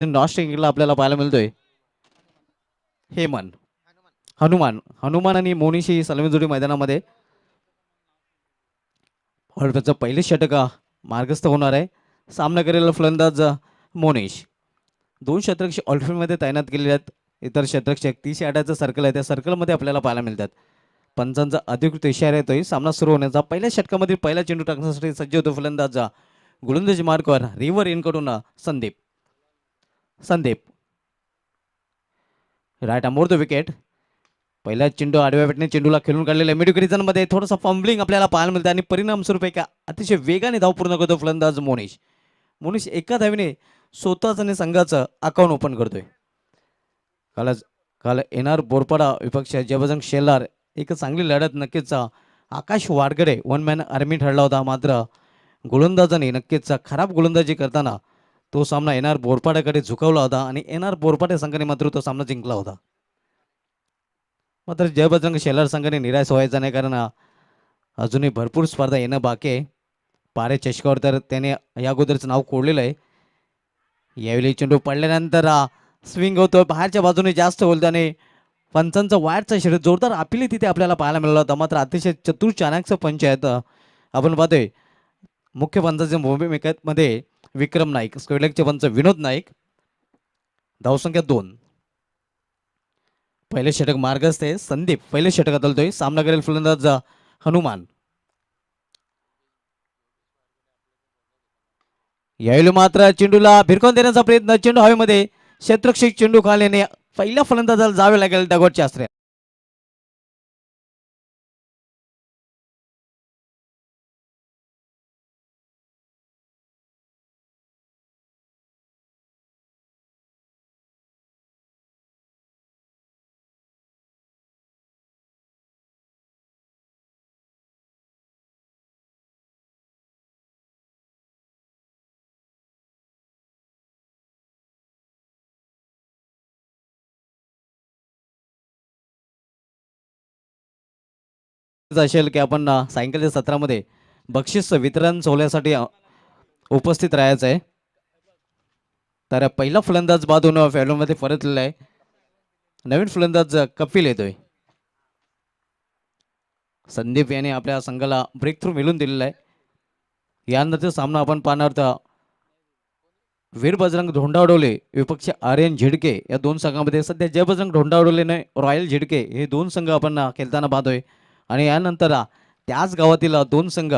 नॉस्टिंगला आपल्याला पाहायला मिळतोय हेमन हनुमान आणि मोनीशी सलामी जोडी मैदानामध्ये ऑल्टचं पहिले षटक मार्गस्थ होणार आहे. सामना करेल फलंदाज मोनीश. दोन षटरक्षक ऑल्टफील्डमध्ये तैनात केलेले आहेत. इतर षटरक्षक 30 सर्कल आहे त्या सर्कलमध्ये आपल्याला पाहायला मिळतात. पंचांचा अधिकृत इशारा येतोय सामना सुरू होण्याचा. पहिल्या षटकामध्ये पहिला चेंडू टाकण्यासाठी सज्ज होतो फलंदाज गोलंदाजी मार्कवर रिव्हर इनकडून Sandeep right arm over the wicket. पहिला चेंडू आडव्या वेटने चेंडूला खेळून काढलेला मिडविकेटमध्ये थोडंसं फंबलिंग आपल्याला पाहायला मिळतं आणि परिणामस्वरूप एका अतिशय वेगाने धाव पूर्ण करतो फलंदाज मोनीश एका धावीने स्वतःच आणि संघाचं अकाउंट ओपन करतोय. काल एनआर बोरपाडा विपक्ष जयबजरंग शेलार एक चांगली लढत नक्कीच आकाश वाडगडे वन मॅन आर्मी ठरला होता. मात्र गोलंदाजाने नक्कीच खराब गोलंदाजी करताना तो सामना एनआर बोरपाड्याकडे झुकवला होता आणि एनआर बोरपाडे संघाने मात्र तो सामना जिंकला होता. मात्र जयबजरंग शेलार संघाने निराश व्हायचा नाही कारण अजूनही भरपूर स्पर्धा येणं बाकी आहे. पारे चषकावर तर त्याने या अगोदरचं नाव कोरलेलं आहे. यावेळी चेंडू पडल्यानंतर स्विंग होतो बाहेरच्या बाजूने जास्त होलदाने पंचांचा वायरचा शर्यत जोरदार अपिली तिथे आपल्याला पाहायला मिळाला होता. मात्र अतिशय चतुर चाणक्य पंच आहेत. आपण पाहतोय मुख्य पंचाच्या भूमिकेमध्ये विक्रम नाईक, स्क्वेडलेगचे पंच विनोद नाईक. धावसंख्या 2. पहिले षटक मार्गस्थ आहे संदीप पहिले षटकात आलतोय. सामना करेल फलंदाज हनुमान. यावेळी मात्र चेंडूला भिरकवून देण्याचा प्रयत्न. चेंडू हवेमध्ये क्षेत्ररक्षक चेंडू खाल्याने पहिल्या फलंदाजाला जावे लागेल दगडच्या आश्रयात. असेल की आपण सायंकाळच्या सत्रामध्ये बक्षीस वितरण सोहळ्यासाठी उपस्थित राहायचं आहे. तर पहिला फलंदाज बाद होऊन फॅलोमध्ये परतलेला आहे. नवीन फलंदाज कपिल येतोय. संदीप याने आपल्या संघाला ब्रेक थ्रू मिळून दिलेला आहे. यानंतर सामना आपण पाहणार तर वीर बजरंग धोंडावडोले विपक्ष आर्यन झिडके या दोन संघामध्ये सध्या जय बजरंग धोंडावडोलेने रॉयल झिडके हे दोन संघ आपण खेळताना पाहतोय. आणि यानंतर त्याच गावातील दोन संघ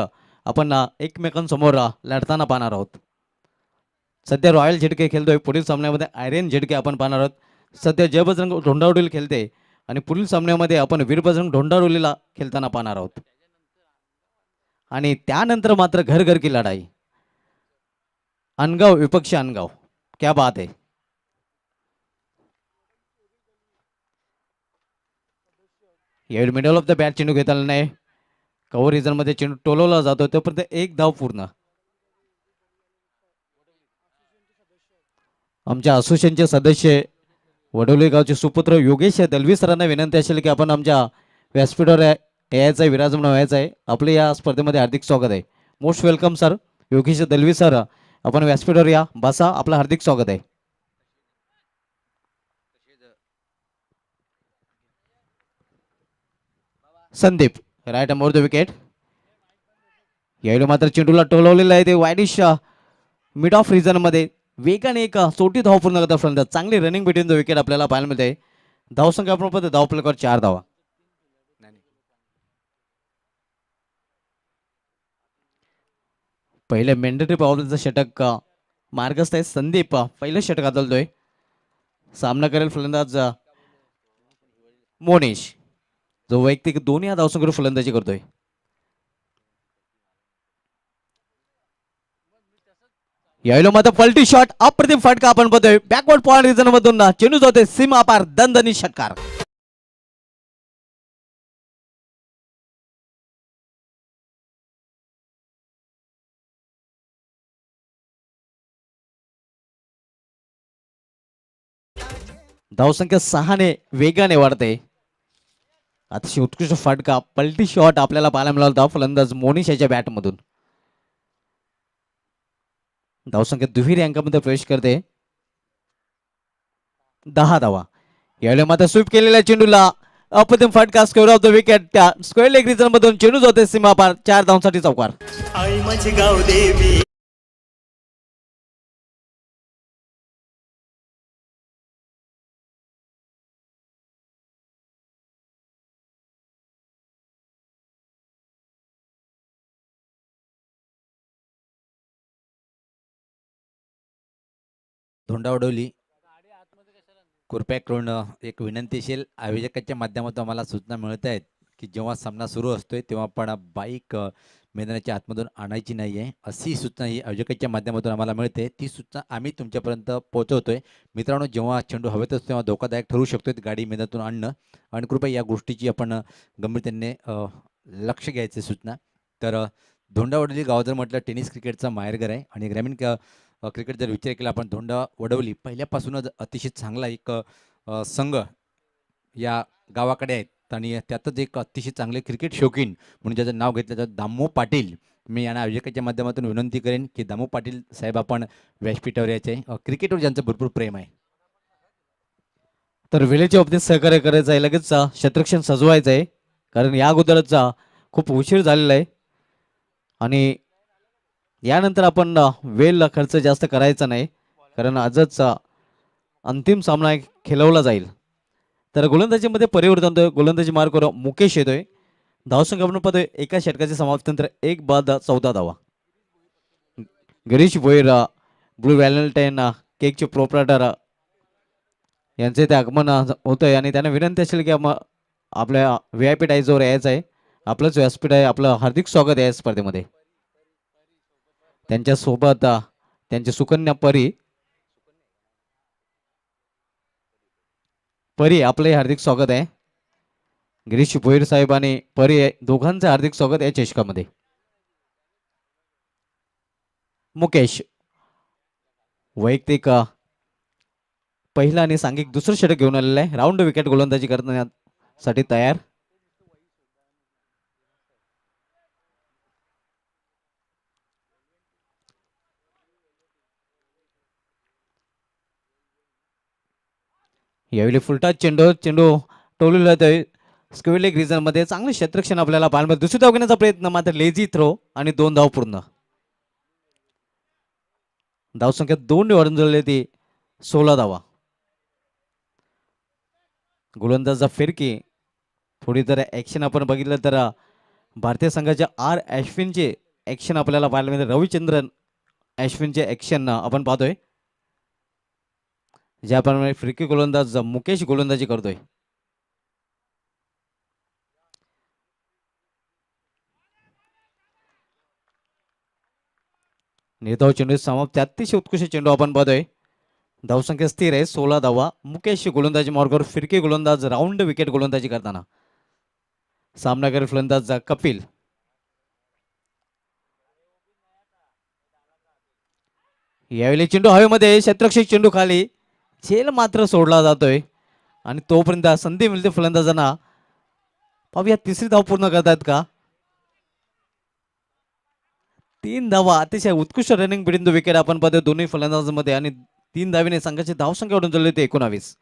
आपण एकमेकांसमोर लढताना पाहणार आहोत. सध्या रॉयल झिडके खेळतोय. पुढील सामन्यामध्ये आर्यन झिडके आपण पाहणार आहोत. सध्या जय बजरंग धोंडावडोले खेळते आणि पुढील सामन्यामध्ये आपण वीर बजरंग धोंडावडोलेला खेळताना पाहणार आहोत. आणि त्यानंतर मात्र घर घर की लढाई अनगाव विपक्ष अनगाव. क्या बात आहे. यावेळी मिडल ऑफ द बॅट चेंडू घेतला नाही. कव्हर रिझन मध्ये चेंडू टोलवला जातो तोपर्यंत एक धाव पूर्ण. आमच्या असोसिएशनचे सदस्य वडोली गावचे सुपुत्र योगेश दलवी सरांना विनंती असेल की आपण आमच्या व्यासपीठावर यायचं आहे, विराजमान व्हायचं आहे. आपले या स्पर्धेमध्ये हार्दिक स्वागत आहे. Most welcome sir. Yogesh Dalvi sir आपण व्यासपीठावर या, बसा. आपलं हार्दिक स्वागत आहे. Sandeep right arm over the wicket. यावेळी मात्र चेंडूला टोलवलेलं आहे ते वायडिश मिड ऑफ रिझन मध्ये वेगाने एक सोटी धाव पूर्ण करता फलंदाज. चांगली रनिंग बिटवीन द विकेट आपल्याला पाहायला मिळते. धावसंख्या आपण पाहतो धाव फलकावर 4 धावा. पहिले मेंडेटरी पॉवरचं षटक मार्गस्थ आहे. संदीप पहिलं षटक आदलतोय. सामना करेल फलंदाज मोनीश जो वैयक्तिक दोन्ही धावसंख्येवर फलंदाजी करतोय. यावेळी मात्र पलटी शॉट अप्रतिम फटका आपण बघतोय. बॅकवर्ड पॉइंट रिजन मधून चेंडू जातोय सीमा पार दणदणी षटकार. धावसंख्या 6ने वेगाने वाढते. अतिशय उत्कृष्ट फटका पलटी शॉट आपल्याला पाहायला मिळाला होता फलंदाज मोनीश याच्या बॅटमधून. धावसंख्या दुहेरी अंकामध्ये प्रवेश करते. 10 धावा. यावेळी मात्र स्वीप केलेल्या चेंडूला अप्रतिम फटका स्क्वेअर ऑफ द विकेट. त्या स्क्वेअर लेग रिजन मधून चेंडू जाते सीमा पार. 4 धावांसाठी चौकार. आई माझी गाव देवी. धोंडा उडवली. कृपया करून एक विनंतीशील आयोजकाच्या माध्यमातून आम्हाला सूचना मिळत आहेत की जेव्हा सामना सुरू असतोय तेव्हा आपण बाईक मैदानाच्या आतमधून आणायची नाही आहे, अशी सूचना ही आयोजकाच्या माध्यमातून आम्हाला मिळते. ती सूचना आम्ही तुमच्यापर्यंत पोहोचवतोय. मित्रांनो, जेव्हा चेंडू हवेत असतो तेव्हा धोकादायक ठरू शकतो गाडी मैदानातून आणणं, आणि कृपया या गोष्टीची आपण गंभीरतेने लक्ष घ्यायची सूचना. तर धोंडा वडवली गाव जर म्हटलं टेनिस क्रिकेटचा माहेरघर आहे, आणि ग्रामीण क्रिकेट जर विचार केला आपण, धोंडा वडवली पहिल्यापासूनच अतिशय चांगला एक संघ या गावाकडे आहेत. आणि त्यातच एक अतिशय चांगले क्रिकेट शौकीन म्हणून ज्याचं नाव घेतलं जातं दामू पाटील. मी यांना आयोजकाच्या माध्यमातून विनंती करेन की दामू पाटील साहेब आपण व्यासपीठावर यायचे. क्रिकेटवर ज्यांचं भरपूर प्रेम आहे. तर वेळेच्या बाबतीत सहकार्य करायचं आहे, लगेच क्षेत्ररक्षण सजवायचं आहे, कारण या अगोदरच खूप उशीर झालेला आहे. आणि यानंतर आपण वेळ खर्च जास्त करायचा नाही, कारण आजच अंतिम सामना खेळवला जाईल. तर गोलंदाजीमध्ये परिवर्तन होतोय. गोलंदाजी मार्कवर मुकेश येतोय. धावसंख्या आपण पाहतोय एका षटकाच्या समाप्तीनंतर 1 बाद 14 धावा. गिरीश भोईर, ब्लू व्हॅलेंटाईन केकचे प्रोप्रायटर यांचे ते आगमन होतंय, आणि त्यांना विनंती असेल की आपल्या VIP टाईजवर यायचं आहे. आपलंच व्यासपीठ आहे. आपलं हार्दिक स्वागत आहे या स्पर्धेमध्ये. त्यांच्यासोबत त्यांची सुकन्या परी परी आपलंही हार्दिक स्वागत आहे. गिरीश भोईर साहेब आणि परी दोघांचं हार्दिक स्वागत या चषकामध्ये. मुकेश वैयक्तिक पहिला आणि सांघिक दुसरं षटक घेऊन आलेलं आहे. राऊंड विकेट गोलंदाजी करण्यासाठी तयार. यावेळी फुलटाच चेंडू चेंडू टोलूला जातोय स्क्वेअर लेग रिजन मध्ये. चांगलं क्षेत्ररक्षण आपल्याला पाहायला. दुसरी धाव घेण्याचा प्रयत्न, मात्र लेझी थ्रो आणि 2 धाव पूर्ण. धावसंख्या 2 वाढून झाली ती 16 धावा. गोलंदाजा फिरकी थोडी जर ॲक्शन आपण बघितलं तर भारतीय संघाच्या अश्विनचे ॲक्शन आपल्याला पाहायला मिळते. रविचंद्रन अश्विनचे ॲक्शन आपण पाहतोय, ज्याप्रमाणे फिरकी गोलंदाज मुकेश गोलंदाजी करतोय. निर्धाव चेंडू समाप्त. अतिशय उत्कृष्ट चेंडू आपण पाहतोय. धावसंख्या स्थिर आहे 16 धावा. मुकेश गोलंदाजी मार्गावर फिरकी गोलंदाज राऊंड विकेट गोलंदाजी करताना. सामनावीर फलंदाज कपिल. यावेळी चेंडू हवेमध्ये, क्षेत्ररक्षक चेंडू खाली, झेल मात्र सोडला जातोय, आणि तोपर्यंत संधी मिळते फलंदाजांना. पाहूया तिसरी धाव पूर्ण करतायत का. 3 धावा. अतिशय उत्कृष्ट रनिंग बिटवीन द विकेट आपण पाहतोय दोन्ही फलंदाजांमध्ये, आणि 3 धावीने संघाची धावसंख्या वाढून झाली होती 19.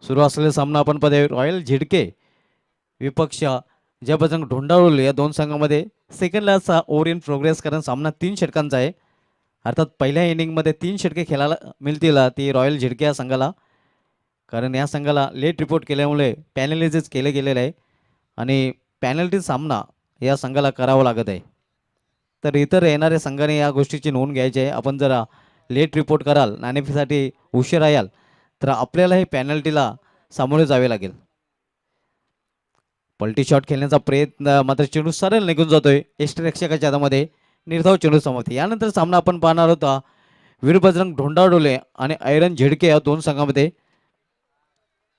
सुरू असलेला सामना आपण पाहतोय रॉयल झिडके विपक्ष ज्या बजरंग ढोंडावले या दोन संघामध्ये second last over in progress, कारण सामना 3 षटकांचा आहे. अर्थात पहिल्या इनिंगमध्ये 3 षटके खेळायला मिळतील ती रॉयल झिडके या संघाला, कारण या संघाला लेट रिपोर्ट केल्यामुळे पॅनलिजेस केले गेलेले आहे, आणि पॅनल्टी सामना या संघाला करावा लागत आहे. तर इतर येणाऱ्या संघाने या गोष्टीची नोंद घ्यायची आहे. आपण जर लेट रिपोर्ट कराल, नाणेफीसाठी उशीर याल, तर आपल्याला हे पॅनल्टीला सामोरे जावे लागेल. पलटी शॉट खेळण्याचा प्रयत्न, मात्र चेंडू सरळ निघून जातोय यष्टिरक्षकाच्या हातामध्ये. निर्धाव चेंडू समाप्ती. यानंतर सामना आपण पाहणार होता वीरबजरंग ढोंडाडोले आणि आयरन झेडके या दोन संघामध्ये.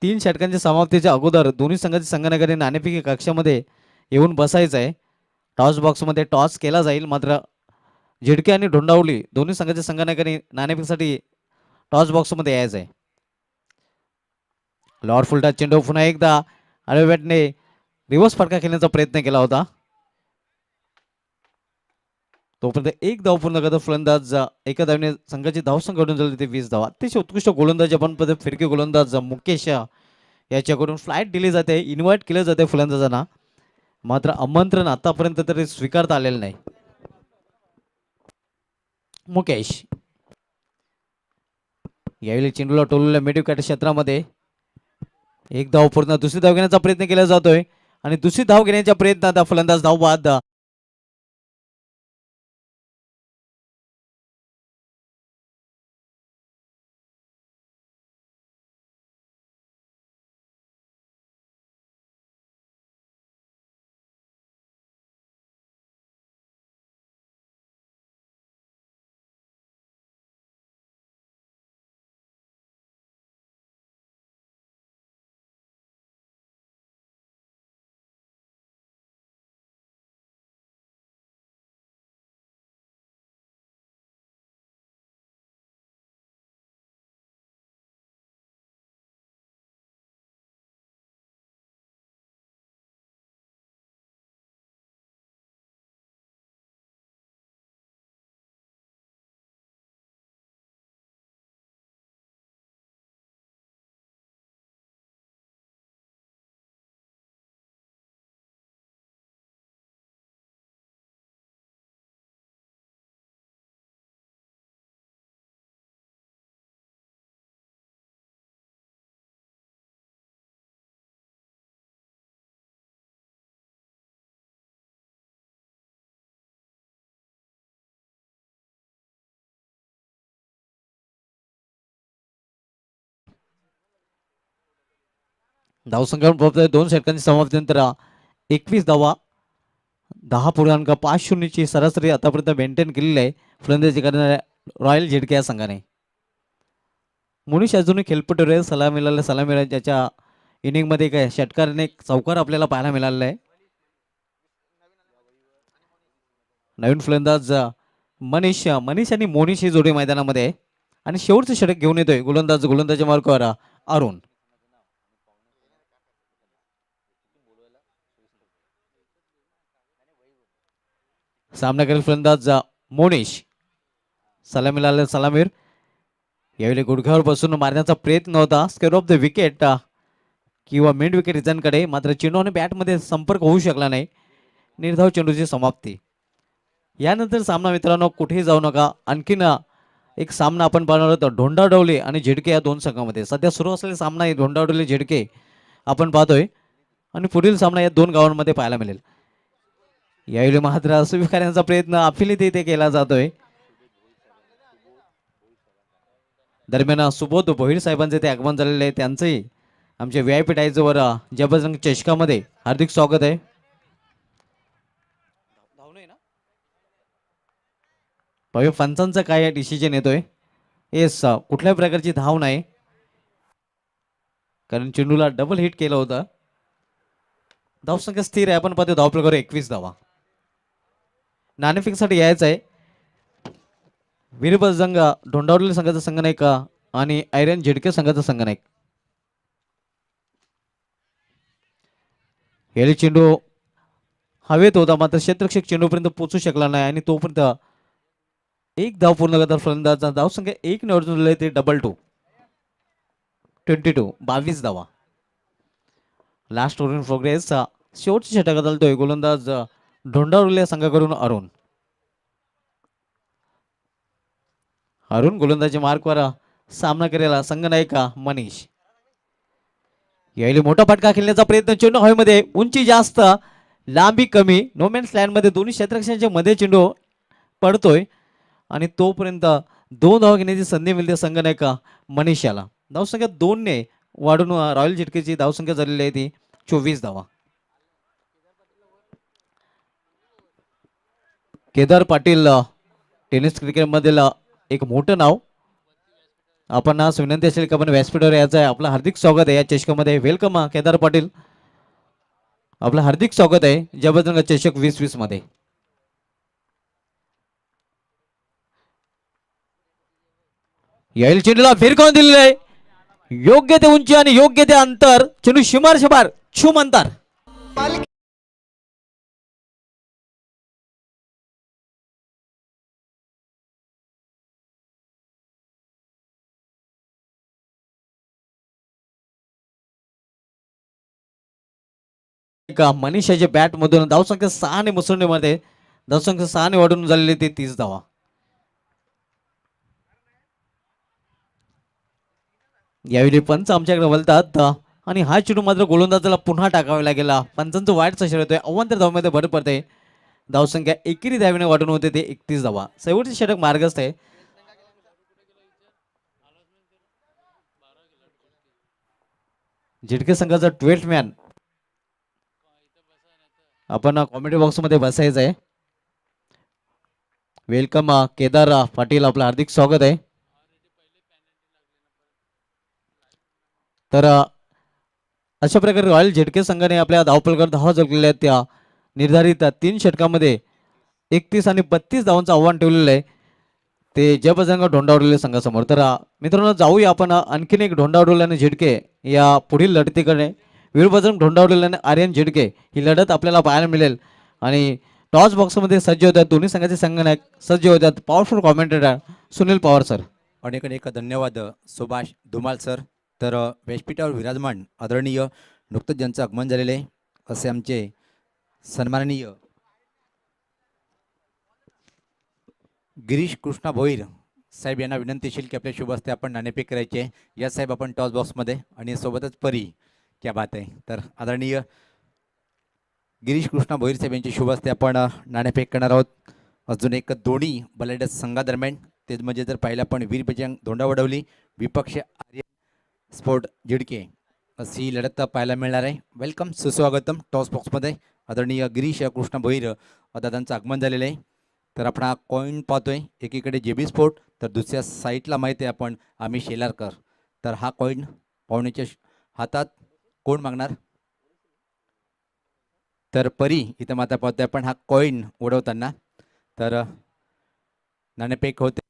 3 षटकांच्या समाप्तीच्या अगोदर दोन्ही संघाच्या संघानकांनी नाणेफेकी कक्षामध्ये येऊन बसायचं आहे. टॉस बॉक्समध्ये टॉस केला जाईल, मात्र झिडके आणि ढोंडावली दोन्ही संघाच्या संघानकांनी नाणेफेकीसाठी टॉस बॉक्समध्ये यायचं आहे. लॉर्ड फुलटा चेंडू पुन्हा एकदा अल्वेटने रिव्हर्स फटका खेळण्याचा प्रयत्न केला होता. तोपर्यंत एक धाव पूर्ण करतात फलंदाज एका धावने संघाची धावसंख्या घडून झाली ते 20 धावा. अतिशय उत्कृष्ट गोलंदाज आपण फिरकी गोलंदाज मुकेश याच्याकडून फ्लाईट दिली जाते, इन्व्हाइट केलं जाते फलंदाजांना, मात्र आमंत्रण आतापर्यंत तरी स्वीकारता आलेलं नाही. मुकेश यावेळी चेंडूला टोललेल्या मिडविकेट क्षेत्रामध्ये एक धाव पूर्ण, दुसरी धाव घेण्याचा प्रयत्न केला जातोय आणि दुसरी धाव घेण्याच्या प्रयत्नात फलंदाज धाव बाद. धावसंख्या बघतोय 2 षटकांची समाप्तीनंतर 21 धावा, 10.50ची सरासरी आतापर्यंत मेंटेन केलेली आहे फलंदाजी करणाऱ्या रॉयल झेडके या संघाने. मुनीश अजूनही खेळपट्टीवर आहे. सलामीला त्याच्या इनिंगमध्ये काय षटकाराने एक चौकार आपल्याला पाहायला मिळालेला आहे. नवीन फलंदाज मनीष आणि मोनिश ही जोडी मैदानामध्ये आहे आणि शेवटचं षटक घेऊन येतोय गोलंदाजी मार्गावर अरुण. सामना करेल फलंदाज मोनिश. सलामीर यावेळी गुडघ्यावर बसून मारण्याचा प्रयत्न होता स्क्वेअर ऑफ द विकेट किंवा मिड विकेट रिझनकडे, मात्र चेंडू आणि बॅटमध्ये संपर्क होऊ शकला नाही. निर्धाव चेंडूची समाप्ती. यानंतर सामना मित्रांनो कुठेही जाऊ नका, आणखीन एक सामना आपण पाहणार आहोत ढोंडाडवली आणि झेडके या दोन संघामध्ये. सध्या सुरू असलेला सामना आहे ढोंडाडवली झेडके आपण पाहतोय आणि पुढील सामना या दोन गावांमध्ये पाहायला मिळेल. यावेळी मात्र स्वीकारण्याचा प्रयत्न अफिलीत इथे केला जातोय. दरम्यान सुबोध भोईर साहेबांचे ते आगमन झालेले आहे, त्यांचंही आमच्या VIP टाईजवर जबरदस्त चषकामध्ये हार्दिक स्वागत आहे. भव्य पंचांचा काय डिसिजन येतोय? येस, कुठल्याही प्रकारची धाव नाही, कारण चेंडूला डबल हिट केलं होतं. धावसंख्या स्थिर आहे, आपण पाहतो धावप्रकार 21 धावा. नाणेफेकसाठी यायचं आहे वीरबजरंग ढोंडावली संघाचा संघनायक आणि आयरन झेडके संघाचा संघनायक. यावेळी चेंडू हवेत होता, मात्र क्षेत्ररक्षक चेंडूपर्यंत पोहोचू शकला नाही आणि तोपर्यंत एक धाव पूर्ण करतात फलंदाज. धावसंख्या 1 ने अडचण झाली, ते 22 धावा. Last over in progress. शेवटच्या षटकात चालतोय गोलंदाज ढोंडावली संघाकडून अरुण गोलंदाजी मार्कवर सामना करेला संघनायक मनीष. यावेळी मोठा फटका खेळण्याचा प्रयत्न, चेंडू हवेमध्ये, उंची जास्त लांबी कमी, नोमॅन्स लँड मध्ये दोन्ही क्षेत्ररक्षकांच्या मध्ये चेंडू पडतोय आणि तोपर्यंत 2 धावा घेण्याची संधी मिळते संघनायक मनीष याला. धावसंख्या 2 ने वाढून रॉयल झेडकेची धावसंख्या झालेली आहे ती 24 धावा. केदार पाटील टेनिस क्रिकेट मधील एक मोठं नाव. आपण आज विनंती असेल की आपण व्यासपीठावर यायचं आहे. आपलं हार्दिक स्वागत आहे या चषकामध्ये. वेलकम केदार पाटील, आपलं हार्दिक स्वागत आहे जबरदंग चषक 2020 मध्ये. यावेळी चेंडूला फिरकावून दिलेलं आहे, योग्य ते उंची आणि योग्य ते अंतर, चेंडू शिमार छुम अंतर. का मनीषाच्या बॅटमधून धावसंख्या 6 ने मुसंडीमध्ये धावसंख्या 6 ने वाढून झालेली ते 30 धावा. यावेळी पंच आमच्याकडे वळतात आणि हा चेंडू मात्र गोलंदाजाला पुन्हा टाकावा लागेला. पंचांचं वाईट सशर होतोय. 51 धावांमध्ये भर पडते. धावसंख्या एकेरी धावेने वाढून होते ते 31 धावा. शेवटचे षटक मार्गस्थ आहे. झिडके संघाचा 12th मॅन आपण कॉमेडी बॉक्स मध्ये बसायचं आहे. वेलकम केदार पाटील, आपलं हार्दिक स्वागत आहे. तर अशा प्रकारे रॉयल झेडके संघाने आपल्या धावपलकर धावा जोडलेल्या आहेत. त्या निर्धारित 3 षटकामध्ये 31 आणि 32 धावांचं आव्हान ठेवलेलं आहे ते जयबजरंग ढोंडावडले संघासमोर. तर मित्रांनो, जाऊया आपण आणखीन एक ढोंडावडले आणि झेडके या पुढील लढतीकडे. वीरबजरंग ढोंडावडले आणि आर्यन झेडके ही लढत आपल्याला पाहायला मिळेल. आणि टॉस बॉक्समध्ये सज्ज होतात दोन्ही संघाचे संघनायक, सज्ज होतात powerful commentator Sunil Pawar sir. अनेक अनेक धन्यवाद सुभाष धुमाल सर. तर व्यासपीठावर विराजमान आदरणीय नुकतंच ज्यांचं आगमन झालेलं आहे असे आमचे सन्माननीय गिरीश कृष्णा भोईर साहेब यांना विनंतीशील की आपल्या शुभ हस्ते आपण नाणेफेक करायचे. या साहेब आपण टॉस बॉक्समध्ये आणि सोबतच परी, क्या बात आहे. तर आदरणीय गिरीश कृष्णा भोईर साहेब यांच्या शुभ हस्ते आपण नाणेफेक करणार आहोत. अजून एक दोन्ही बलाढ्य संघादरम्यान, तेच म्हणजे जर पाहिलं आपण वीर बजरंग धोंडावडवली विपक्ष आर्यन स्पोर्ट झिडके अशी लढत पाहायला मिळणार आहे. वेलकम, सुस्वागतम टॉस बॉक्समध्ये. आदरणीय गिरीश कृष्णा भोईर दादांचं आगमन झालेलं आहे. तर आपण हा कॉईन पाहतोय, एकीकडे जेबी स्पोर्ट तर दुसऱ्या साईडला माहिती आहे आपण आम्ही शेलारकर. तर हा कॉईन पाहुण्याच्या हातात कोण मागणार? तर परी इथं माता पाहतोय आपण हा कॉईन उडवताना. तर नाणेफेक होते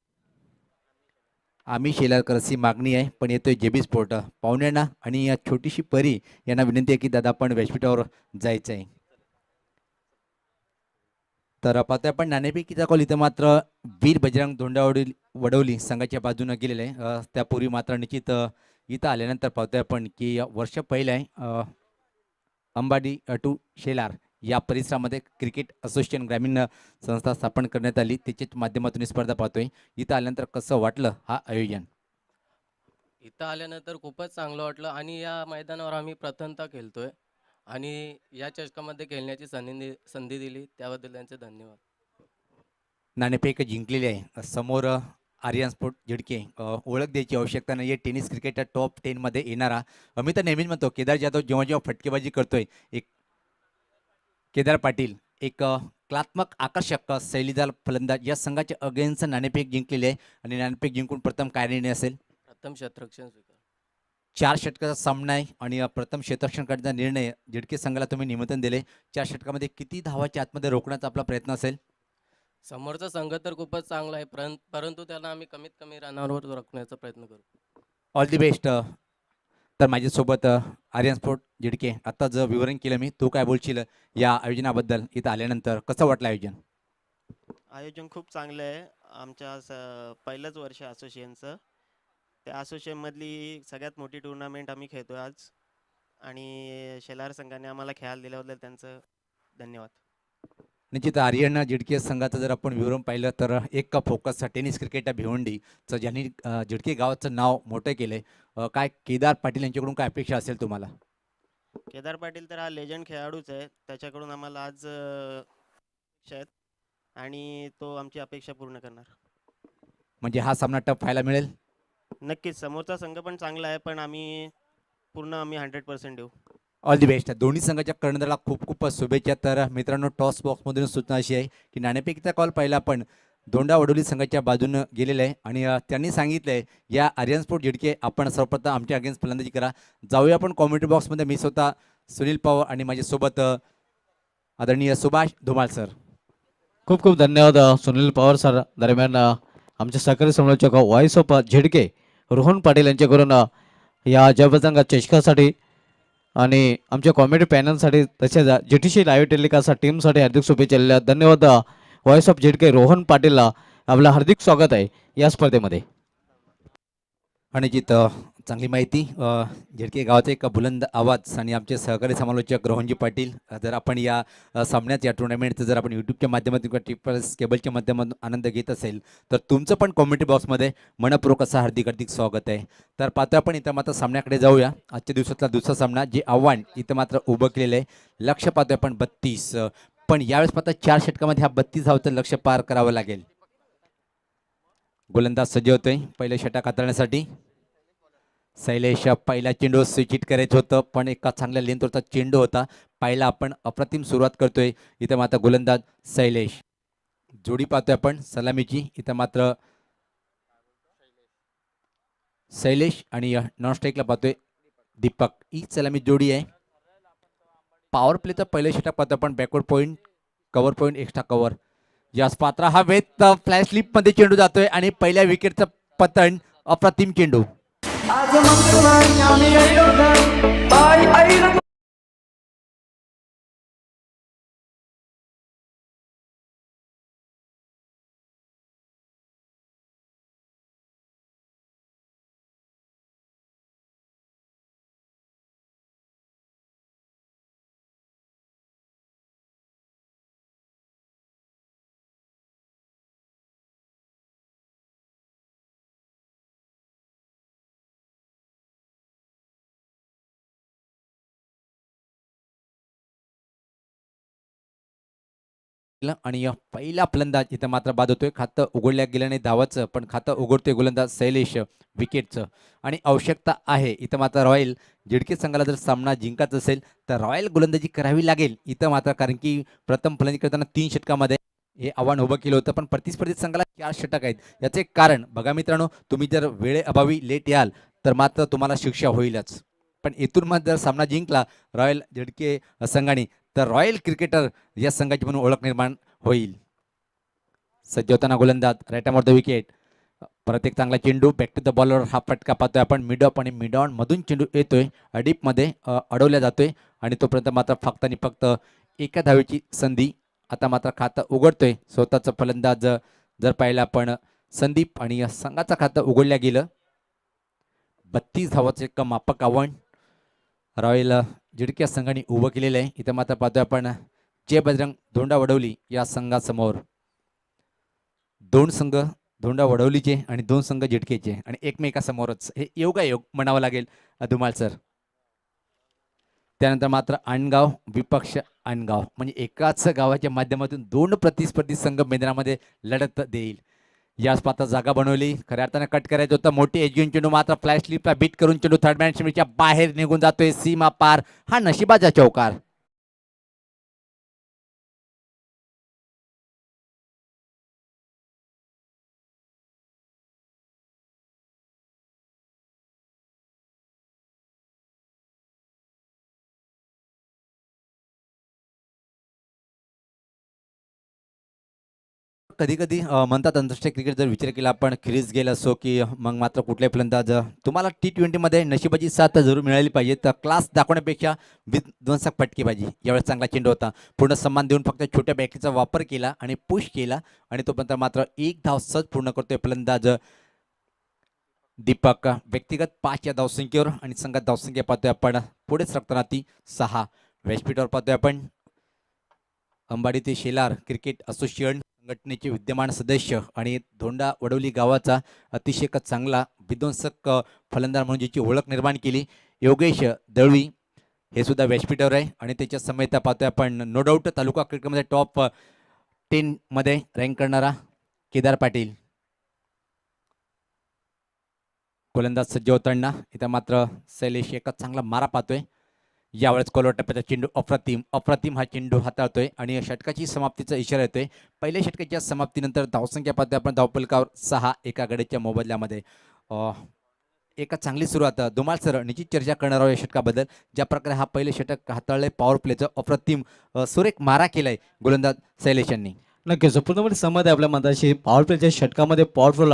आम्ही शेलारकर अशी मागणी आहे, पण येतोय जेबी स्पोर्ट पाहुण्यांना. आणि या छोटीशी परी यांना विनंती आहे की दादा आपण व्यासपीठावर जायचं आहे. तर पाहतोय आपण नाणेफेकीचा कॉल इथं मात्र वीर बजरंग वडवली संघाच्या बाजूने गेलेले आहे. त्यापूर्वी मात्र निश्चित इथं आल्यानंतर पाहतोय आपण की वर्ष पहिलं आहे अंबाडी टू शेलार या परिसरामध्ये क्रिकेट असोसिएशन ग्रामीण संस्था स्थापन करण्यात आली. त्याच्याच माध्यमातून ही स्पर्धा पाहतोय. इथं आल्यानंतर कसं वाटलं हा आयोजन? इथं आल्यानंतर खूपच चांगलं वाटलं आणि या मैदानावर आम्ही प्रथमतः खेळतोय आणि या चषकामध्ये खेळण्याची संधी दिली त्याबद्दल त्यांचे धन्यवाद. नाणेफेक जिंकलेली आहे. समोर आर्यन स्पोर्ट झिडके, ओळख द्यायची आवश्यकता नाही आहे. टेनिस क्रिकेटच्या टॉप 10मध्ये येणारा. आम्ही तर नेहमीच म्हणतो केदार जाधव जेव्हा जेव्हा फटकेबाजी करतोय, एक केदार पाटील एक कलात्मक आकर्षक शैलीदार फलंदाज या संघाचे अगेन्स्ट नाणेफेक जिंकलेले आहे. आणि नाणेफेक जिंकून प्रथम काय निर्णय असेल? प्रथम क्षेत्ररक्षण स्वीकार. 4 षटकाचा सामना आहे आणि प्रथम क्षेत्ररक्षण करण्याचा निर्णय झिडके संघाला तुम्ही निमंत्रण दिले. 4 षटकामध्ये किती धावाच्या आतमध्ये रोखण्याचा आपला प्रयत्न असेल? समोरचा संघ तर खूपच चांगला आहे, परंतु त्याला आम्ही कमीत कमी रनावर रोखण्याचा प्रयत्न करू. All the best. तर माझ्यासोबत आर्यन स्पोर्ट झिडके, आता जर विवरण केलं मी, तू काय बोलशील या आयोजनाबद्दल? इथं आल्यानंतर कसं वाटलं आयोजन? आयोजन खूप चांगलं आहे. आमच्या पहिलंच वर्ष असोसिएशनचं. त्या असोसिएशनमधली सगळ्यात मोठी टुर्नामेंट आम्ही खेळतोय आज आणि शेलार संघाने आम्हाला खेळायला दिल्याबद्दल त्यांचं धन्यवाद. निश्चित आर्यन झिडके संघाचं जर आपण विवरण पाहिलं तर एक फोकस टेनिस क्रिकेट भिवंडीचं ज्यांनी झिडके गावाचं नाव मोठं केलंय. काय केदार पाटील यांच्याकडून काय अपेक्षा असेल तुम्हाला? केदार पाटील तर हा लेजंड खेळाडूच आहे. त्याच्याकडून आम्हाला आज अपेक्षा आहेत आणि तो आमची अपेक्षा पूर्ण करणार. म्हणजे हा सामना टफ व्हायला मिळेल? नक्कीच. समोरचा संघ पण चांगला आहे, पण आम्ही 100% देऊ. All the best. दोन्ही संघाच्या कर्णधाराला खूप खूप शुभेच्छा. तर मित्रांनो, टॉस बॉक्समधून सूचना अशी आहे की नाणेफेकीचा कॉल पहिला पण धोंडावडोली संघाच्या बाजूनं गेलेलं आहे आणि त्यांनी सांगितलंय या आर्यन स्पोर्ट झिडके आपण सर्वप्रथम आमच्या अगेन्स्ट फलंदाजी करा. जाऊया आपण कॉमेंट्री बॉक्समध्ये. मी स्वतः सुनील पवार आणि माझ्यासोबत आदरणीय सुभाष धुमाल सर. खूप खूप धन्यवाद सुनील पवार सर. दरम्यान आमचे सहकारी समालोचक व्हॉइस ऑफ झेडके रोहन पाटील यांच्याकडून या जयबजरंग चषकासाठी आणि आमच्या कॉमेडी पॅनलसाठी तसेच जीटीसी लाईव्ह टेलिकास्ट टीमसाठी हार्दिक शुभेच्छा. धन्यवाद व्हॉइस ऑफ झेडके रोहन पाटीलला आपलं हार्दिक स्वागत आहे या स्पर्धेमध्ये. आणि चांगली माहिती. झेडके गावाचा एक बुलंद आवाज आणि आमचे सहकारी समालोचक रोहनजी पाटील. जर आपण या सामन्यात या टुर्नामेंटचं जर आपण यूट्यूबच्या माध्यमातून किंवा ट्रिपल्स केबलच्या माध्यमातून आनंद घेत असेल तर तुमचं पण कॉमेंट बॉक्समध्ये मनपूर्वक असं हार्दिक हार्दिक स्वागत आहे. तर पाहतो आपण इथं मात्र सामन्याकडे जाऊया. आजच्या दिवसातला दुसरा सामना जे आव्हान इथं मात्र उभं केलेलं आहे. लक्ष पाहतोय आपण 32, पण यावेळेस पाहता 4 षटकामध्ये हा 32 धावचं लक्ष पार करावं लागेल. गोलंदाज सज्ज होतोय पहिलं षटक हाताळण्यासाठी. शैलेश पहिला चेंडू स्विच करायचं होतं पण एका चांगल्या लेंथवरचा चेंडू होता. पहिला आपण अप्रतिम सुरुवात करतोय. इथं मात्र गोलंदाज शैलेश. जोडी पाहतोय आपण सलामीची. इथं मात्र शैलेश आणि नॉन स्ट्राईकला पाहतोय दीपक. ही सलामी जोडी आहे. पॉवर प्लेचं पहिलं षटक पाहतोय आपण. Backward point, cover point, extra cover. यास पात्र हा वेत फ्लॅश स्लिप मध्ये चेंडू जातोय आणि पहिल्या विकेटचं पतन. अप्रतिम चेंडू. आणि पहिला फलंदाज इथं मात्र बाद होतोय. खातं उघडल्या गेल्याने धावाचं पण खातं उघडतोय गोलंदाज शैलेश विकेटचं. आणि आवश्यकता आहे इथं मात्र रॉयल झेडके संघाला जर सामना जिंकायचा असेल तर रॉयल गोलंदाजी करावी लागेल इथं मात्र. कारण की प्रथम फलंदाजी करताना 3 षटकामध्ये हे आव्हान उभं केलं होतं पण प्रतिस्पर्धी संघाला 4 षटक आहेत. याचे एक कारण बघा मित्रांनो, तुम्ही जर वेळेअभावी लेट याल तर मात्र तुम्हाला शिक्षा होईलच. पण इथून मग जर सामना जिंकला रॉयल झेडके संघाने तर रॉयल क्रिकेटर या संघाची म्हणून ओळख निर्माण होईल. सज्ज होताना गोलंदाज राईट द विकेट. परत एक चांगला चेंडू बॅक टू द बॉलर. हा फटका पाहतोय आपण मिड ऑफ आणि मिड ऑन मधून चेंडू येतोय. अडीपमध्ये अडवल्या जातोय आणि तोपर्यंत मात्र फक्त आणि फक्त एका धावेची संधी. आता मात्र खातं उघडतोय स्वतःचं फलंदाज जर पाहिलं आपण संदीप आणि या संघाचं खातं उघडल्या गेलं. 32 धावाचं एक मापक आव्हान रॉयल झेडके संघाने उभं केलेलं आहे. इथं मात्र पाहतोय आपण जय बजरंग धोंडा वडवली या संघासमोर. 2 संघ धोंडा वडवलीचे आणि 2 संघ झेडकेचे आणि एकमेकासमोरच. हे योगायोग म्हणावं लागेल धुमाळ सर. त्यानंतर मात्र अणगाव विपक्ष अणगाव म्हणजे एकाच गावाच्या माध्यमातून 2 प्रतिस्पर्धी संघ मैदानामध्ये लढत देईल. याच पात्र जागा बनवली. खऱ्या अर्थाने कट करायचं होतं. मोठी एजून चेंडू मात्र फ्लॅश स्लिपला बीट करून चेंडू थर्ड मॅन च्या बाहेर निघून जातोय. सीमा पार. हा नशिबाचा चौकार. कधी कधी म्हणतात आंतरराष्ट्रीय क्रिकेट जर विचार केला आपण खिरीज गेला असो की मग मात्र कुठल्याही फलंदाज तुम्हाला T20मध्ये नशिबाची साथ जरूर मिळाली पाहिजे. तर क्लास दाखवण्यापेक्षा विध्वंसक फटके पाहिजे. यावेळेस चांगला चेंडू होता. पूर्ण सन्मान देऊन फक्त छोट्या बॅटरीचा वापर केला आणि पुश केला आणि तोपर्यंत मात्र 1 धाव सहज पूर्ण करतोय फलंदाज दीपक. व्यक्तिगत 5 या धावसंख्येवर आणि संघात धावसंख्या पाहतोय आपण पुढे सरकताना ती 6. व्यासपीठावर पाहतोय आपण अंबाडी ते शेलार क्रिकेट असोसिएशन संघटनेचे विद्यमान सदस्य आणि धोंडा वडवली गावाचा अतिशय चांगला विध्वंसक फलंदाज म्हणून ज्याची ओळख निर्माण केली योगेश दळवी हे सुद्धा व्यासपीठावर आहे. आणि त्याच्या समेत पाहतोय आपण नो डाऊट तालुका क्रिकेटमध्ये टॉप 10 मध्ये रँक करणारा केदार पाटील. गोलंदाज सज्ज होताना इथं मात्र शैलेश एका चांगला मारा पाहतोय. यावेळेस कॉलर टप्प्याचा चेंडू अप्रतिम हा चेंडू हाताळतोय आणि षटकाची समाप्तीचा इशारा येतोय. पहिल्या षटकाच्या समाप्तीनंतर धावसंख्या पाहतोय आपण धावफलकावर 6 एका गड्याच्या मोबदल्यामध्ये. एका चांगली सुरुवात धुमाळ सर निश्चित चर्चा करणार आहोत या षटकाबद्दल. ज्या प्रकारे हा पहिले षटक हाताळलंय पॉवर प्लेचं अप्रतिम सुरेख मारा केलाय गोलंदाज शैलेश यांनी. नक्कीच पूर्णपणे सहमत आहे आपल्या मताशी. पॉवर प्लेच्या षटकामध्ये पॉवरफुल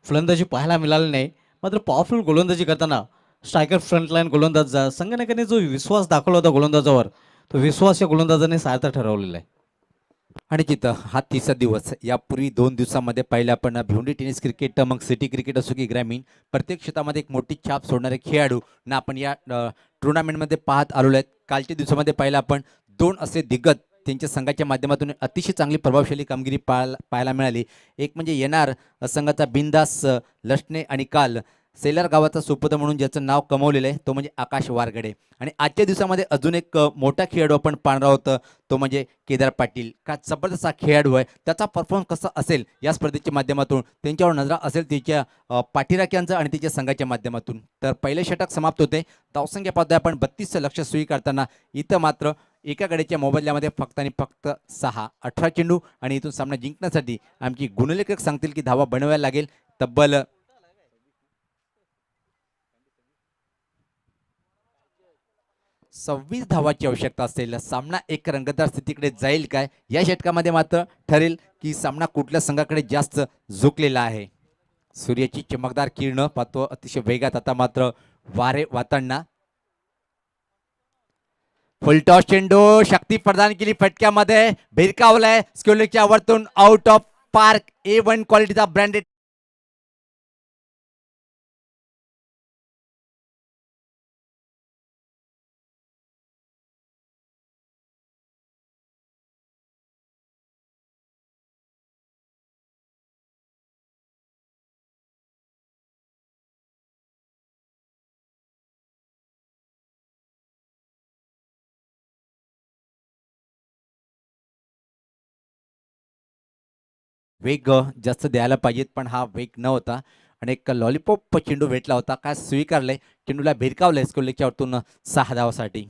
फलंदाजी पाहायला मिळाली नाही. मात्र पॉवरफुल गोलंदाजी करताना स्ट्रायकर फ्रंटलाईन गोलंदाज संगणकाने जो विश्वास दाखवला होता गोलंदाजावर तो विश्वास या गोलंदाजाने सार्थ ठरवलेला आहे. आणि तिथं हा तिसरा दिवस. यापूर्वी 2 दिवसामध्ये पाहिलं आपण भिवंडी टेनिस क्रिकेट, मग सिटी क्रिकेट असो की ग्रामीण, प्रत्येक क्षेत्रामध्ये एक मोठी छाप सोडणारे खेळाडू ना आपण या टुर्नामेंटमध्ये पाहत आलेलो आहेत. कालच्या दिवसामध्ये पाहिलं आपण 2 असे दिग्गज त्यांच्या संघाच्या माध्यमातून अतिशय चांगली प्रभावशाली कामगिरी पाहायला मिळाली. एक म्हणजे येणार संघाचा बिंदास लसणे आणि काल सेलर गावाचा सुपुत्र म्हणून ज्याचं नाव कमवलेलं आहे तो म्हणजे आकाश वारगडे. आणि आजच्या दिवसामध्ये अजून एक मोठा खेळाडू आपण पाहणार आहोत, तो म्हणजे केदार पाटील. का जबरदस्त हा खेळाडू आहे, त्याचा परफॉर्मन्स कसा असेल या स्पर्धेच्या माध्यमातून त्यांच्यावर नजरा असेल त्याच्या पाठीराख्यांचं आणि त्याच्या संघाच्या माध्यमातून. तर पहिले षटक समाप्त होते. धावसंख्या पाहतोय आपण 32 लक्ष स्वीकारताना. इथं मात्र एका गड्याच्या मोबदल्यामध्ये फक्त आणि फक्त 6 18 चेंडू आणि इथून सामना जिंकण्यासाठी आमची गुणलेखक सांगतील की धावा बनवायला लागेल तब्बल 26 धावाची आवश्यकता असेल. सामना एक रंगतदार स्थितीकडे जाईल काय या षटकामध्ये मात्र ठरेल की सामना कुठल्या संघाकडे जास्त झुकलेला आहे. सूर्याची चमकदार किरण पाहतो अतिशय वेगात. आता मात्र वारे वातांना फुलटॉस चेंडू शक्ती प्रदान केली, फटक्यामध्ये भिरकावलाय, स्क्युलिकच्या वरतून आउट ऑफ पार्क. A1 क्वालिटीचा ब्रँडेड वेग जास्त द्यायला पाहिजेत, पण हा वेग न होता आणि एक लॉलीपॉप चेंडू भेटला होता. काय स्वीकारलंय, चेंडूला भिरकावलंय स्कुलिकच्या वरतून 6 धावासाठी.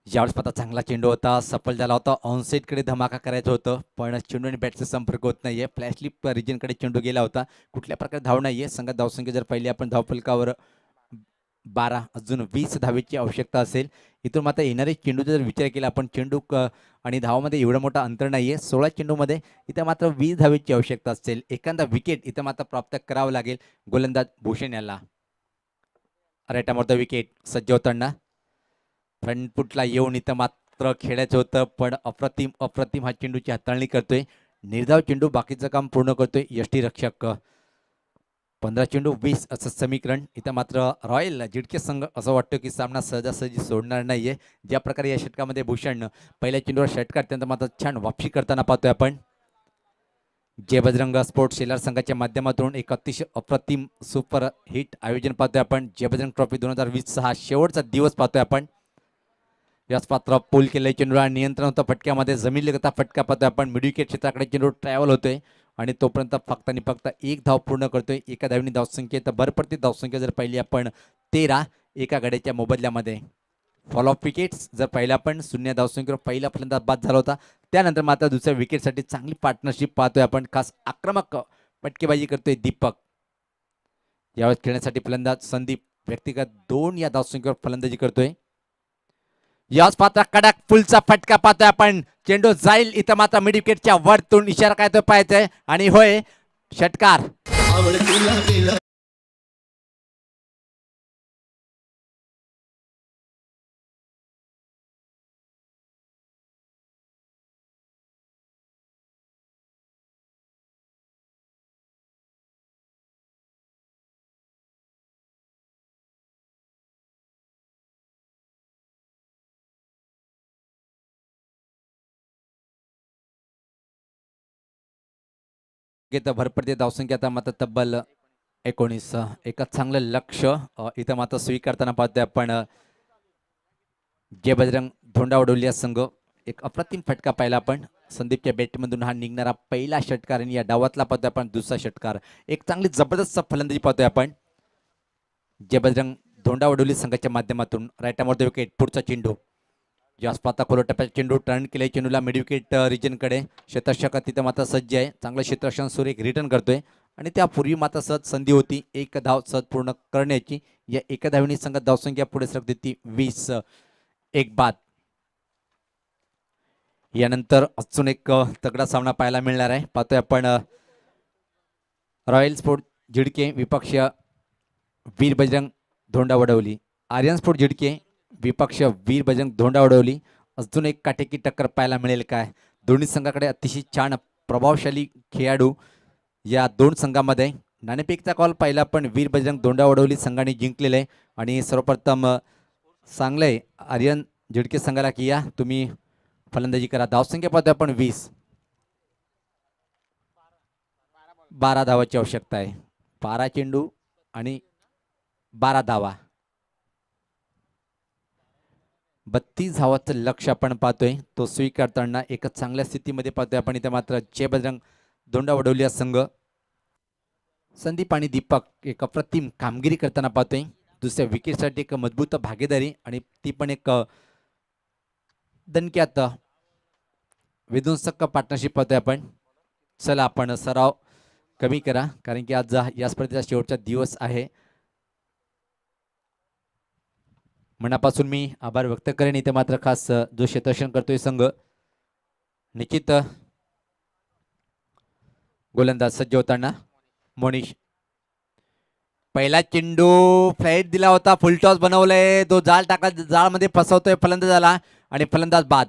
ज्यावेळेस पता चांगला चेंडू होता, सफल झाला होता. ऑनसेटकडे धमाका करायचं होतं, पण चेंडू आणि बॅटचा संपर्क होत नाहीये. फ्लॅशलिप रिजनकडे चेंडू गेला होता. कुठल्या प्रकारे धाव नाहीये. संघात धावसंख्या जर पाहिली आपण धावफलकावर 12, अजून 20 धावेची आवश्यकता असेल. इथून मात्र येणारे चेंडूचा जर विचार केला आपण, चेंडू आणि धावामध्ये एवढं मोठं अंतर नाहीये. 16 चेंडूमध्ये इथं मात्र 20 धावेची आवश्यकता असेल. एखादा विकेट इथं मात्र प्राप्त करावं लागेल गोलंदाज भूषण याला. राईटामोर विकेट सज्ज होताना फ्रंटफुटला येऊन इथं मात्र खेळायचं होतं, पण अप्रतिम हा चेंडूची हाताळणी करतोय. निर्धाव चेंडू बाकीचं काम पूर्ण करतोय यष्टीरक्षक. 15 चेंडू 20 असं समीकरण. इथं मात्र रॉयल झिडके संघ असं वाटतं की सामना सहजासहजी सोडणार नाहीये. ज्या प्रकारे या षटकामध्ये भूषण पहिल्या चेंडूवर षटकार त्यानंतर मात्र छान वापसी करताना पाहतोय आपण. जय बजरंग स्पोर्ट्स शेलार संघाच्या माध्यमातून एक अतिशय अप्रतिम सुपर हिट आयोजन पाहतोय आपण. जय बजरंग ट्रॉफी 2020 हा शेवटचा दिवस पाहतोय आपण. याच पात्र पूल केले चेंडूला नियंत्रण होतं फटक्यामध्ये. जमीन लगता फटका पाहतोय आपण. मिडविकेट क्षेत्राकडे चेंडू ट्रॅव्हल होतोय आणि तोपर्यंत फक्त आणि फक्त 1 धाव पूर्ण करतोय. एका धावनी धावसंख्येत भर पडते. धावसंख्या जर पाहिली आपण 13 एका गड्याच्या मोबदल्यामध्ये. फॉलोअप विकेट्स जर पाहिलं आपण, शून्य धावसंख्येवर पहिला फलंदाज बाद झाला होता. त्यानंतर मात्र दुसऱ्या विकेटसाठी चांगली पार्टनरशिप पाहतोय आपण. खास आक्रमक फटकेबाजी करतोय दीपक. यावेळेस खेळण्यासाठी फलंदाज संदीप व्यक्तिगत 2 या धावसंख्येवर फलंदाजी करतोय. याच पात्र कडक फुलचा फटका पाहतोय आपण. चेंडू जाईल इथं मात्र मिड विकेटच्या वरतून. इशारा काय तो पाहायचंय आणि होय षटकार. भरपडते धावसंख्या आता मात्र तब्बल 19. एक चांगलं लक्ष इथं मात्र स्वीकारताना पाहतोय आपण. जय बजरंग धोंडावडोलिया संघ एक अप्रतिम फटका पाहिला आपण. संदीपच्या बॅटमधून हा निघणारा पहिला षटकार आणि या डावातला पाहतोय आपण दुसरा षटकार. एक चांगली जबरदस्त फलंदाजी पाहतोय आपण. जय बजरंग धोंडावडोली संघाच्या माध्यमातून. राईटामोर विकेट. पुढचा चेंडू जास्त पाता खोल टप्प्याचा चेंडू टर्न केले. चेंडूला मिड विकेट रिजनकडे. क्षेत्ररक्षक तिथं मात्र सज्ज आहे. चांगलं क्षेत्ररक्षण सूर्य एक रिटर्न करतोय आणि त्यापूर्वी मात्र सहज संधी होती 1 धाव सहज पूर्ण करण्याची. या एका धावनी संघात धावसंख्या पुढे सरकते ती 20. 1 बाद. यानंतर अजून एक तगडा सामना पाहायला मिळणार आहे. पाहतोय आपण रॉयल स्पोर्ट झिडके विपक्ष वीर बजरंग धोंडावडवली. आर्यन स्पोर्ट झिडके विपक्ष वीर बजरंग धोंडावडवली. अजून एक काटेकी टक्कर पाहायला मिळेल काय? दोन्ही संघाकडे अतिशय छान प्रभावशाली खेळाडू या दोन संघामध्ये. नाणेफेकचा कॉल पाहिला पण वीर बजरंग धोंडावडवली संघाने जिंकलेला आहे. आणि सर्वप्रथम चांगलंय आर्यन झिडके संघाला की या तुम्ही फलंदाजी करा. धावसंख्या पाहतो आपण 20. 12 धावाची आवश्यकता आहे. 12 चेंडू आणि 12 धावा. 32 धावाचं लक्ष आपण पाहतोय. तो स्वीकारताना एका चांगल्या स्थितीमध्ये पाहतोय आपण इथे. मात्र जय बजरंग धोंडावडवली संघ संदीप आणि दीपक एक अप्रतिम कामगिरी करताना पाहतोय. दुसऱ्या विकेटसाठी एक मजबूत भागीदारी आणि ती पण एक दणक्यात विध्वंसक पार्टनरशिप पाहतोय आपण. चला आपण सराव कमी करा कारण की आज या स्पर्धेचा शेवटचा दिवस आहे. मनापासून मी आभार व्यक्त करेन. इथे मात्र खास जो क्षेत्ररक्षण करतोय संघ निश्चित गोलंदाज सज्ज होताना मोनिश. पहिला चेंडू फ्लाईट दिला होता. फुलटॉस बनवलंय. तो जाळ टाका जाळमध्ये फसवतोय फलंदाजाला आणि फलंदाज बाद.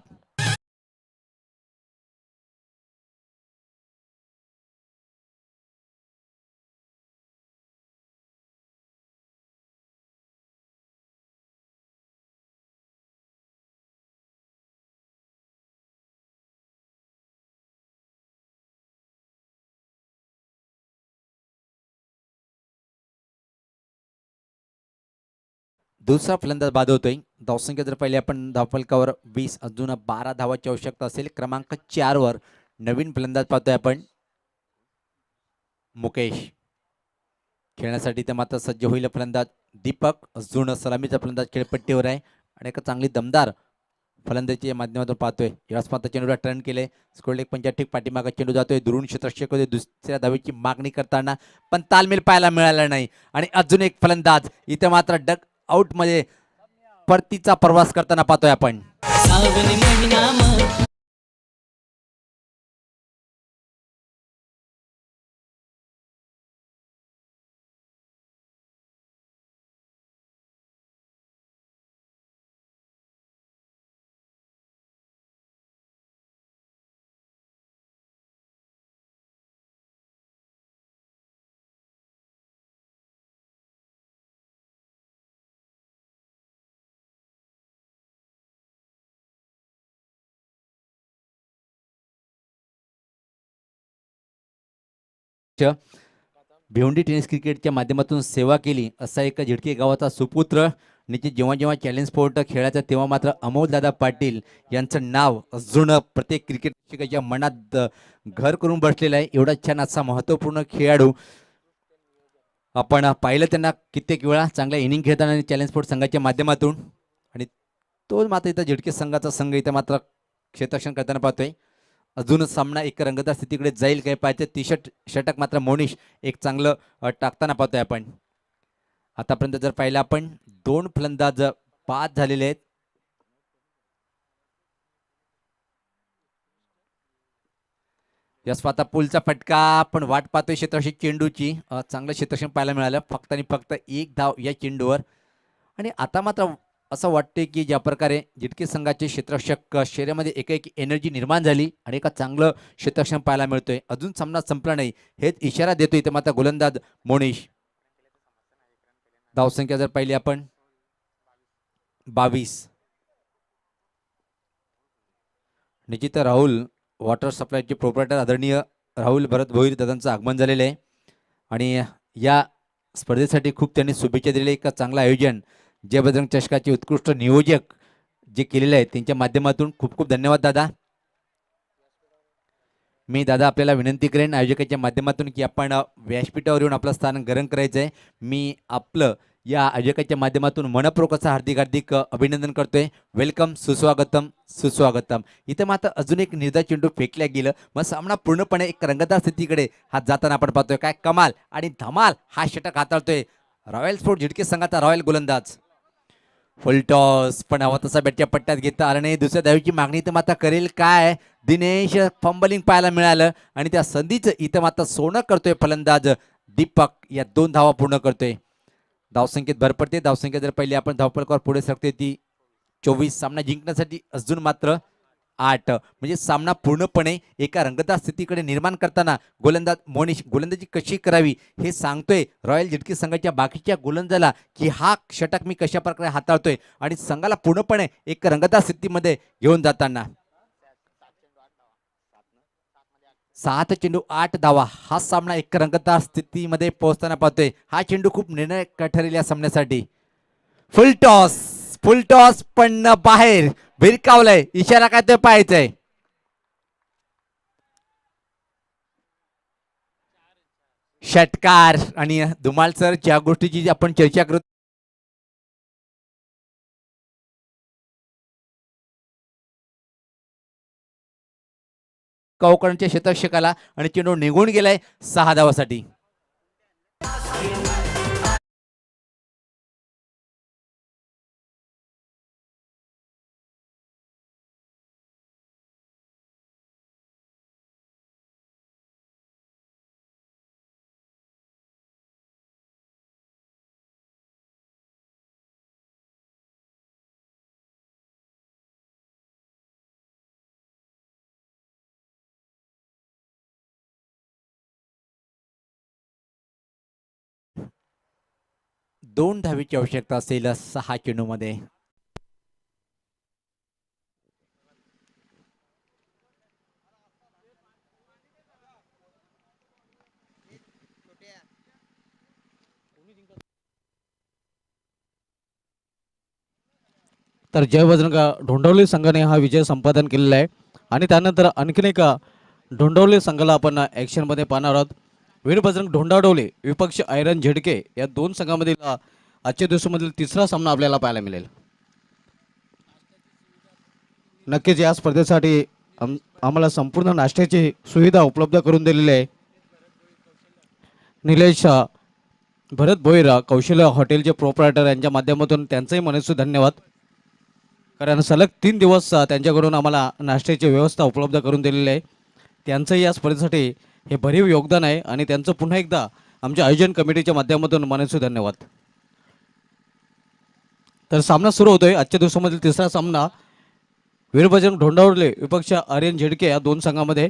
दुसरा फलंदाज बाद होतोय. धावसंख्या जर पहिले आपण धावफलकावर 20 अजून 12 धावाची आवश्यकता असेल. क्रमांक 4 वर नवीन फलंदाज पाहतोय आपण मुकेश. खेळण्यासाठी ते मात्र सज्ज होईल फलंदाज दीपक. अजून सलामीचा फलंदाज खेळपट्टीवर आहे आणि एक चांगली दमदार फलंदाजीच्या माध्यमातून पाहतोय. यावेळेस मात्र चेंडूला टर्न केले. स्कोर लेग पंचा ठीक पाठीमागा चेंडू जातोय. दुरून क्षेत्ररक्षक होते. दुसऱ्या धावेची मागणी करताना पण तालमेल पाहायला मिळाला नाही. आणि अजून एक फलंदाज इथे मात्र डक आउट मध्ये परतीचा प्रवास करताना पाहतोय आपण. भिवंडी टेनिस क्रिकेटच्या माध्यमातून सेवा केली असा एक झिडके गावाचा सुपुत्र. निश्चित जेव्हा जेव्हा चॅलेंज स्पोर्ट खेळायचं तेव्हा मात्र अमोलदादा पाटील यांचं नाव अजून प्रत्येक क्रिकेट प्रेक्षकाच्या मनात घर करून बसलेलं आहे. एवढा छान असा महत्त्वपूर्ण खेळाडू आपण पाहिलं त्यांना कित्येक वेळा चांगल्या इनिंग खेळताना चॅलेंज स्पोर्ट संघाच्या माध्यमातून. आणि तो मात्र इथं झिडके संघाचा संघ इथं मात्र क्षेत्ररक्षण करताना पाहतोय. अजून सामना एक रंगतदार स्थितीकडे जाईल काय पाहायचं. 30 षटक मात्र मोनिश एक चांगलं टाकताना पाहतोय आपण. आतापर्यंत जर पाहिलं आपण 2 फलंदाज बाद झालेले आहेत. या स्वतः पुलचा फटका पण वाट पाहतोय क्षेत्ररक्षक चेंडूची. चांगलं क्षेत्ररक्षण पाहायला मिळालं फक्त आणि फक्त 1 धाव या चेंडूवर. आणि आता मात्र असं वाटते की ज्या प्रकारे झिडके संघाचे क्षेत्ररक्षक शरीरामध्ये एकाएकी एनर्जी निर्माण झाली आणि एका चांगलं क्षेत्ररक्षण पाहायला मिळतोय. अजून सामना संपला नाही हेच इशारा देतोय इथे मात्र गोलंदाज मोनिश. धावसंख्या जर पाहिली आपण 22. निश्चित राहुल वॉटर सप्लायचे प्रोप्रायटर आदरणीय राहुल भरत भोईर दादांचं आगमन झालेलं आहे आणि या स्पर्धेसाठी खूप त्यांनी शुभेच्छा दिलेल्या. एक चांगलं आयोजन जय बजरंग चषकाचे उत्कृष्ट नियोजक जे केलेले आहेत त्यांच्या माध्यमातून खूप खूप धन्यवाद दादा. मी दादा आपल्याला विनंती करेन आयोजकाच्या माध्यमातून की आपण व्यासपीठावर येऊन आपलं स्थान गरम करायचं आहे. मी आपलं या आयोजकाच्या माध्यमातून मनपूर्वक असं हार्दिक अभिनंदन करतोय. वेलकम, सुस्वागतम सुस्वागतम. इथं मात्र अजून एक निर्धार चेंडू फेकल्या गेलं. मग सामना पूर्णपणे एक रंगतदार स्थितीकडे हा जाताना आपण पाहतोय. काय कमाल आणि धमाल हा षटक हाताळतोय रॉयल स्पोर्ट झिडके संघाचा रॉयल गोलंदाज. फुलटॉस पण हवा तसा बॅटच्या पट्ट्यात घेता आला नाही. दुसऱ्या धावेची मागणी तर मात्र करेल काय. दिनेश फंबलिंग पाहायला मिळालं आणि त्या संधीचं इथं मात्र सोनं करतोय फलंदाज दीपक. या 2 धावा पूर्ण करतोय. धावसंख्येत भर पडते. धावसंख्या जर पहिले आपण धावफलकावर पुढे सरकते ती 24. सामना जिंकण्यासाठी अजून मात्र 8. म्हणजे सामना पूर्णपणे एका रंगतदार स्थितीकडे निर्माण करताना गोलंदाज मोनिश गोलंदाजी कशी करावी हे सांगतोय रॉयल झिडकी संघाच्या बाकीच्या गोलंदाजाला की हा षटक मी कशा प्रकारे हाताळतोय आणि संघाला पूर्णपणे एक रंगतदार स्थितीमध्ये घेऊन जाताना 7 चेंडू 8 धावा हा सामना एक रंगतदार स्थितीमध्ये पोहोचताना पाहतोय. हा चेंडू खूप निर्णायक ठरेल या सामन्यासाठी. फुल टॉस पण बाहेर भिरकावलंय. इशारा काय ते पाहायचंय. षटकार आणि धुमाल सर ज्या गोष्टीची आपण चर्चा करत कावकरांच्या शतकषकाला आणि चेंडू निघून गेलाय 6 धावासाठी. दोन धावेची आवश्यकता असेल 6 चेंडूमध्ये. तर जय बजरंग ढोंडवली संघाने हा विजय संपादन केलेला आहे. आणि त्यानंतर आणखीन एका ढोंडवली संघाला आपण ॲक्शनमध्ये पाहणार आहोत. वीर बजरंग ढोंडावडवले विपक्ष आयरन झेडके या दोन संघामधील आजच्या दिवसामधील तिसरा सामना आपल्याला पाहायला मिळेल. नक्कीच या स्पर्धेसाठी आम्हाला संपूर्ण नाश्त्याची सुविधा उपलब्ध करून दिलेली आहे. निलेश भरत भोईरा कौशल्य हॉटेलचे प्रोप्रायटर यांच्या माध्यमातून त्यांचंही मनस्वी धन्यवाद. कारण सलग 3 दिवस त्यांच्याकडून आम्हाला नाश्त्याची व्यवस्था उपलब्ध करून दिलेली आहे. त्यांचंही या स्पर्धेसाठी हे भरीव योगदान आहे आणि त्यांचं पुन्हा एकदा आमच्या आयोजन कमिटीच्या माध्यमातून मनस्वी धन्यवाद. तर सामना सुरू होतोय. आजच्या दिवसामधील तिसरा सामना वीरबजरंग ढोंडावडले विपक्ष आर्यन झेडके या दोन संघामध्ये.